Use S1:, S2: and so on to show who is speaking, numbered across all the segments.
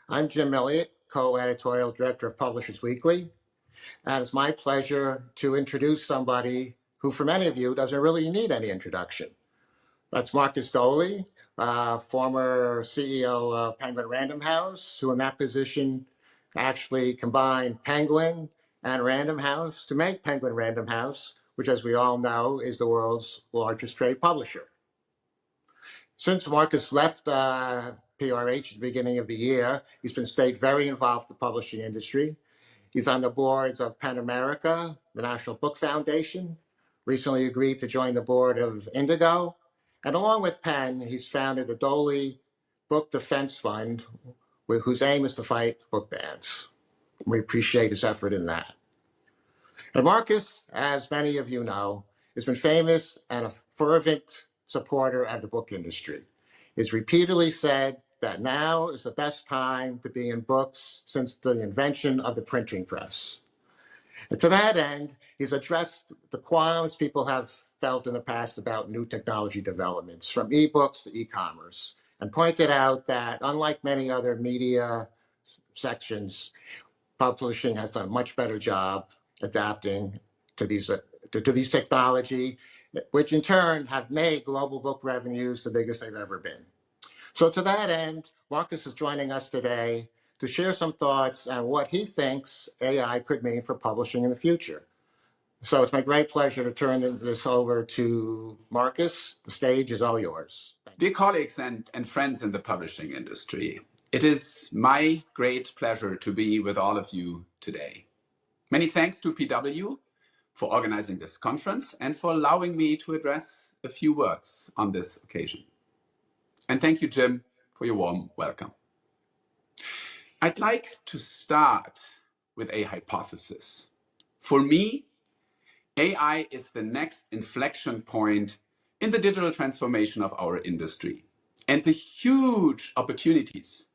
S1: I'm Jim Elliott, co-editorial director of Publishers Weekly, and it's my pleasure to introduce somebody who, for many of you, doesn't really need any introduction. That's Markus Dohle, former CEO of Penguin Random House, who in that position actually combined Penguin and Random House to make Penguin Random House, which, as we all know, is the world's largest trade publisher. Since Markus left PRH at the beginning of the year, he's stayed very involved with the publishing industry. He's on the boards of PEN America, the National Book Foundation, recently agreed to join the board of Indigo, and along with PEN, he's founded the Dohle Book Defense Fund, whose aim is to fight book bans. We appreciate his effort in that. And Markus, as many of you know, has been famous and a fervent supporter of the book industry. He's repeatedly said that now is the best time to be in books since the invention of the printing press. And to that end, he's addressed the qualms people have felt in the past about new technology developments, from ebooks to e-commerce, and pointed out that unlike many other media sections, publishing has done a much better job adapting to these technology, which in turn have made global book revenues the biggest they've ever been. So to that end, Markus is joining us today to share some thoughts on what he thinks AI could mean for publishing in the future. So it's my great pleasure to turn this over to Markus. The stage is all yours.
S2: Dear colleagues and friends in the publishing industry, it is my great pleasure to be with all of you today. Many thanks to PW for organizing this conference and for allowing me to address a few words on this occasion. And thank you, Jim, for your warm welcome. I'd like to start with a hypothesis. For me, AI is the next inflection point in the digital transformation of our industry. And the huge opportunities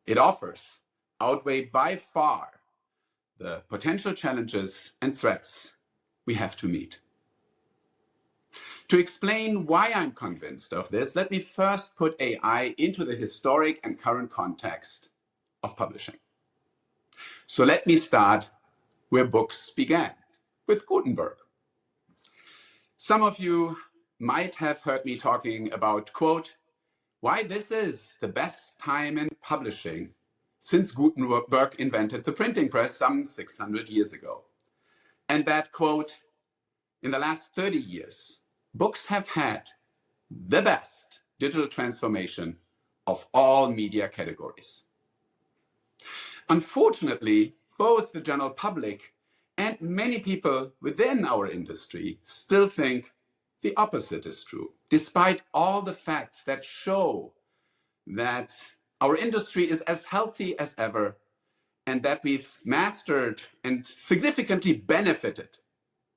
S2: it offers outweigh by far the potential challenges and threats we have to meet. To explain why I'm convinced of this, let me first put AI into the historic and current context of publishing. So let me start where books began, with Gutenberg. Some of you might have heard me talking about, quote, why this is the best time in publishing since Gutenberg invented the printing press some 600 years ago. And that, quote, in the last 30 years, books have had the best digital transformation of all media categories. Unfortunately, both the general public and many people within our industry still think the opposite is true, despite all the facts that show that our industry is as healthy as ever and that we've mastered and significantly benefited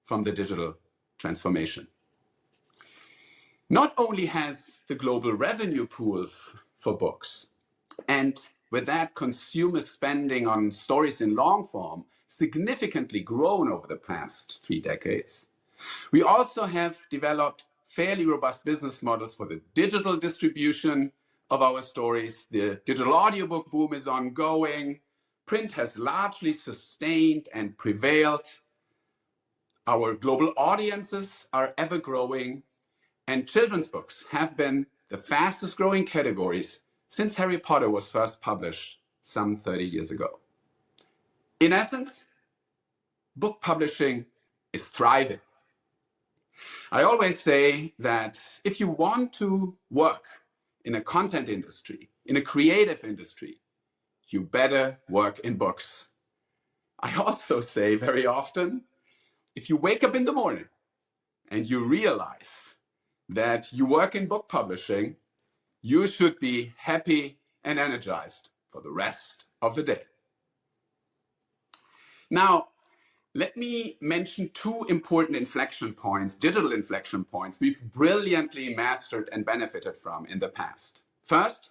S2: from the digital transformation. Not only has the global revenue pool for books, and with that consumer spending on stories in long form, significantly grown over the past 3 decades, we also have developed fairly robust business models for the digital distribution of our stories. The digital audiobook boom is ongoing. Print has largely sustained and prevailed. Our global audiences are ever growing, and children's books have been the fastest growing categories since Harry Potter was first published some 30 years ago. In essence, book publishing is thriving. I always say that if you want to work in a content industry, in a creative industry, you better work in books. I also say very often, if you wake up in the morning and you realize that you work in book publishing, you should be happy and energized for the rest of the day. Now, let me mention 2 important inflection points, digital inflection points, we've brilliantly mastered and benefited from in the past. First,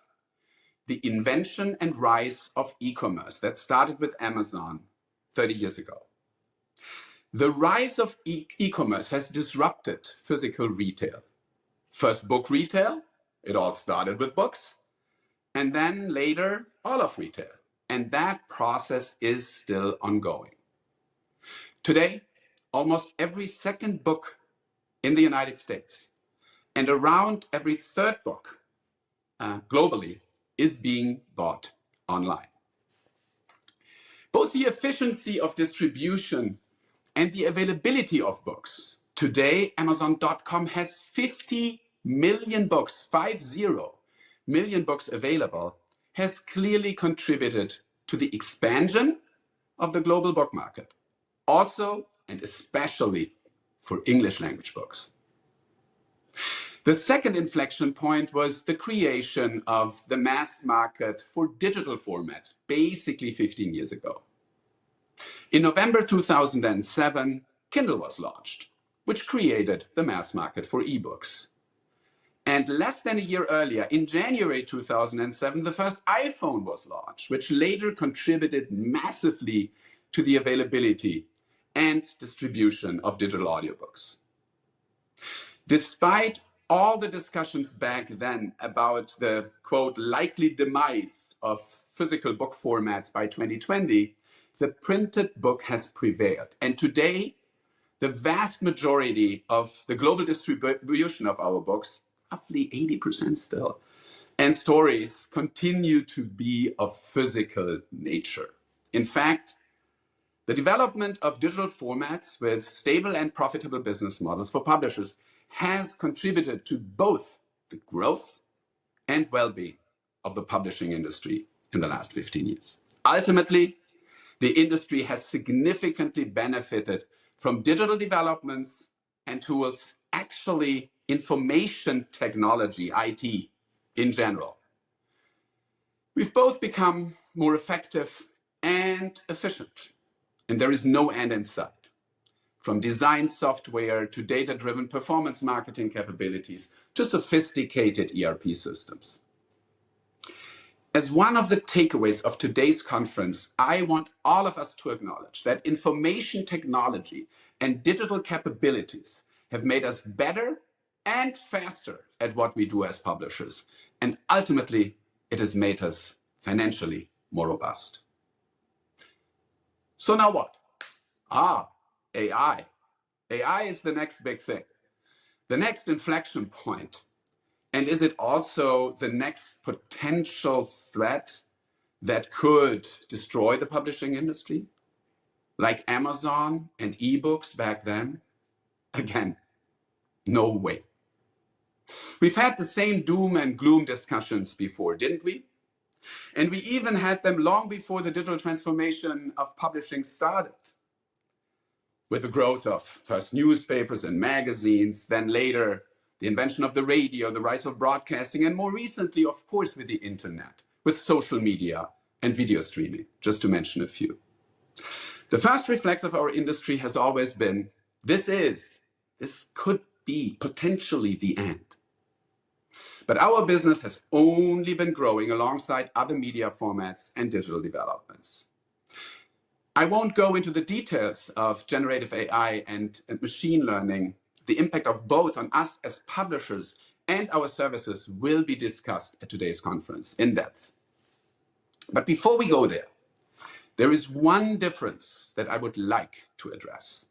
S2: the invention and rise of e-commerce that started with Amazon 30 years ago. The rise of e-commerce has disrupted physical retail. First, book retail, it all started with books, and then later, all of retail, and that process is still ongoing. Today, almost every second book in the United States and around every third book globally is being bought online. Both the efficiency of distribution and the availability of books. Today, Amazon.com has 50 million books, 50 million books available, has clearly contributed to the expansion of the global book market, also and especially for English language books. The second inflection point was the creation of the mass market for digital formats, basically 15 years ago. In November 2007, Kindle was launched, which created the mass market for ebooks. And less than a year earlier, in January 2007, the first iPhone was launched, which later contributed massively to the availability and distribution of digital audiobooks. Despite all the discussions back then about the, quote, likely demise of physical book formats by 2020, the printed book has prevailed. And today, the vast majority of the global distribution of our books, roughly 80% still, and stories continue to be of physical nature. In fact, the development of digital formats with stable and profitable business models for publishers has contributed to both the growth and well-being of the publishing industry in the last 15 years. Ultimately, the industry has significantly benefited from digital developments and tools, actually information technology, IT, in general. We've both become more effective and efficient, and there is no end in sight. From design software to data-driven performance marketing capabilities to sophisticated ERP systems. As one of the takeaways of today's conference, I want all of us to acknowledge that information technology and digital capabilities have made us better and faster at what we do as publishers. And ultimately, it has made us financially more robust. So now what? AI. AI is the next big thing, the next inflection point. And is it also the next potential threat that could destroy the publishing industry? Like Amazon and ebooks back then? Again, no way. We've had the same doom and gloom discussions before, didn't we? And we even had them long before the digital transformation of publishing started. With the growth of first newspapers and magazines, then later the invention of the radio, the rise of broadcasting, and more recently, of course, with the internet, with social media and video streaming, just to mention a few. The first reflex of our industry has always been, this could be potentially the end. But our business has only been growing alongside other media formats and digital developments. I won't go into the details of generative AI and machine learning. The impact of both on us as publishers and our services will be discussed at today's conference in depth. But before we go there is one difference that I would like to address.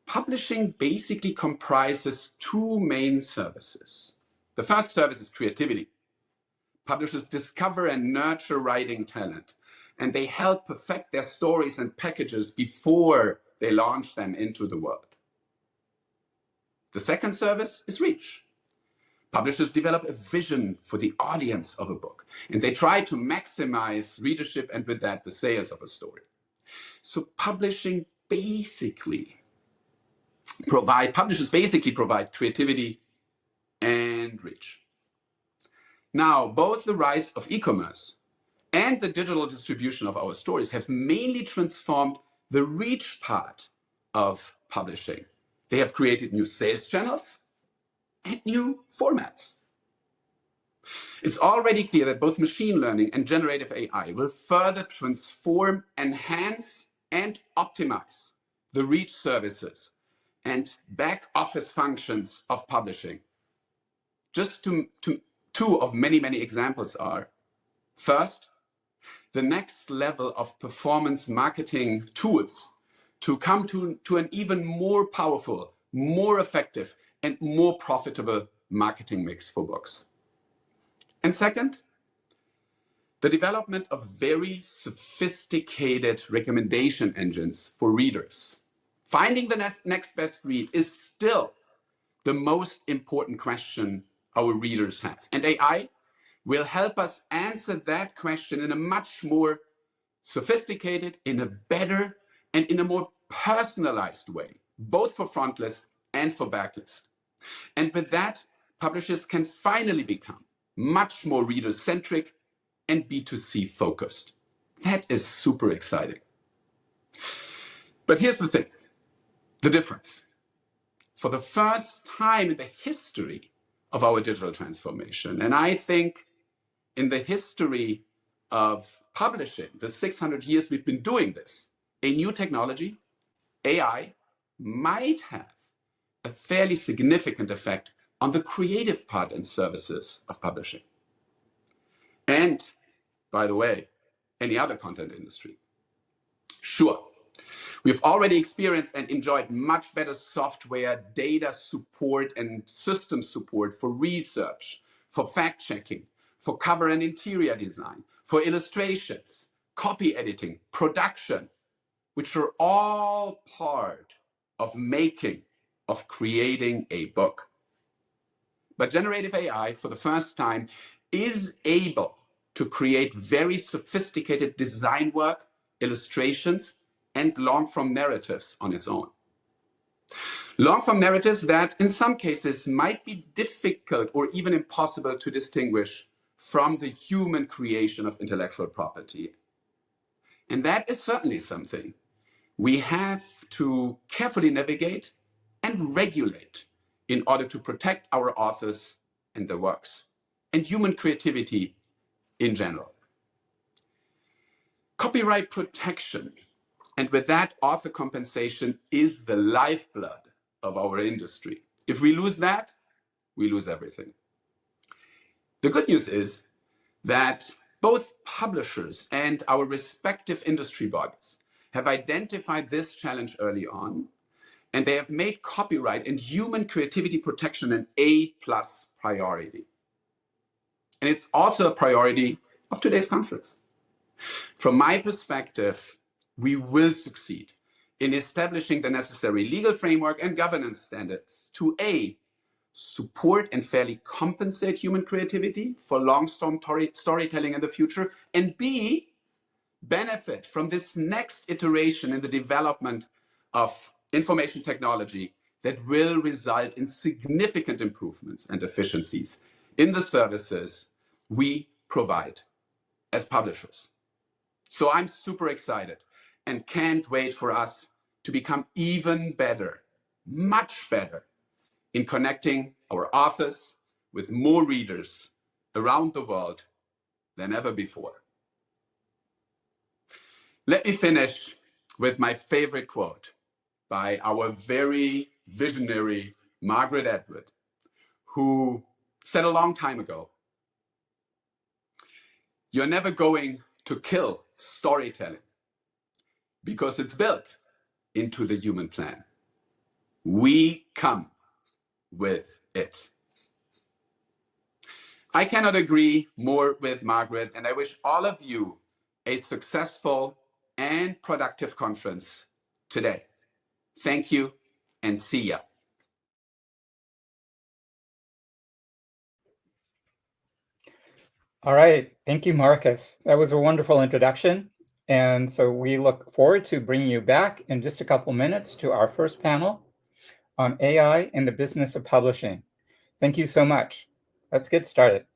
S2: Publishing basically comprises two main services. The first service is creativity. Publishers discover and nurture writing talent, and they help perfect their stories and packages before they launch them into the world. The second service is reach. Publishers develop a vision for the audience of a book, and they try to maximize readership and with that the sales of a story. So publishers basically provide creativity and reach. Now, both the rise of e-commerce and the digital distribution of our stories have mainly transformed the reach part of publishing. They have created new sales channels and new formats. It's already clear that both machine learning and generative AI will further transform, enhance, and optimize the reach services and back office functions of publishing. Just two of many, many examples are, first, the next level of performance marketing tools to come to an even more powerful, more effective, and more profitable marketing mix for books. And second, the development of very sophisticated recommendation engines for readers. Finding the next best read is still the most important question our readers have. And AI will help us answer that question in a much more sophisticated, in a better, and in a more personalized way, both for frontlist and for backlist. And with that, publishers can finally become much more reader-centric and B2C focused. That is super exciting. But here's the thing, the difference. For the first time in the history of our digital transformation, and I think in the history of publishing, the 600 years we've been doing this, a new technology, AI, might have a fairly significant effect on the creative part and services of publishing. And, by the way, any other content industry. Sure, we've already experienced and enjoyed much better software, data support, and system support for research, for fact-checking, for cover and interior design, for illustrations, copy editing, production, which are all part of creating a book. But generative AI, for the first time, is able to create very sophisticated design work, illustrations, and long-form narratives on its own. Long-form narratives that, in some cases, might be difficult or even impossible to distinguish from the human creation of intellectual property. And that is certainly something we have to carefully navigate and regulate in order to protect our authors and their works, and human creativity in general. Copyright protection, and with that, author compensation, is the lifeblood of our industry. If we lose that, we lose everything. The good news is that both publishers and our respective industry bodies have identified this challenge early on, and they have made copyright and human creativity protection an A+ priority. And it's also a priority of today's conference. From my perspective, we will succeed in establishing the necessary legal framework and governance standards to A, support and fairly compensate human creativity for long-term storytelling in the future, and B, benefit from this next iteration in the development of information technology that will result in significant improvements and efficiencies in the services we provide as publishers. So I'm super excited and can't wait for us to become even better, much better, in connecting our authors with more readers around the world than ever before. Let me finish with my favorite quote by our very visionary Margaret Atwood, who said a long time ago, "You're never going to kill storytelling because it's built into the human plan. We come with it." I cannot agree more with Margaret, and I wish all of you a successful and productive conference today. Thank you and see ya.
S3: All right. Thank you, Markus. That was a wonderful introduction. And so we look forward to bringing you back in just a couple minutes to our first panel on AI and the business of publishing. Thank you so much. Let's get started.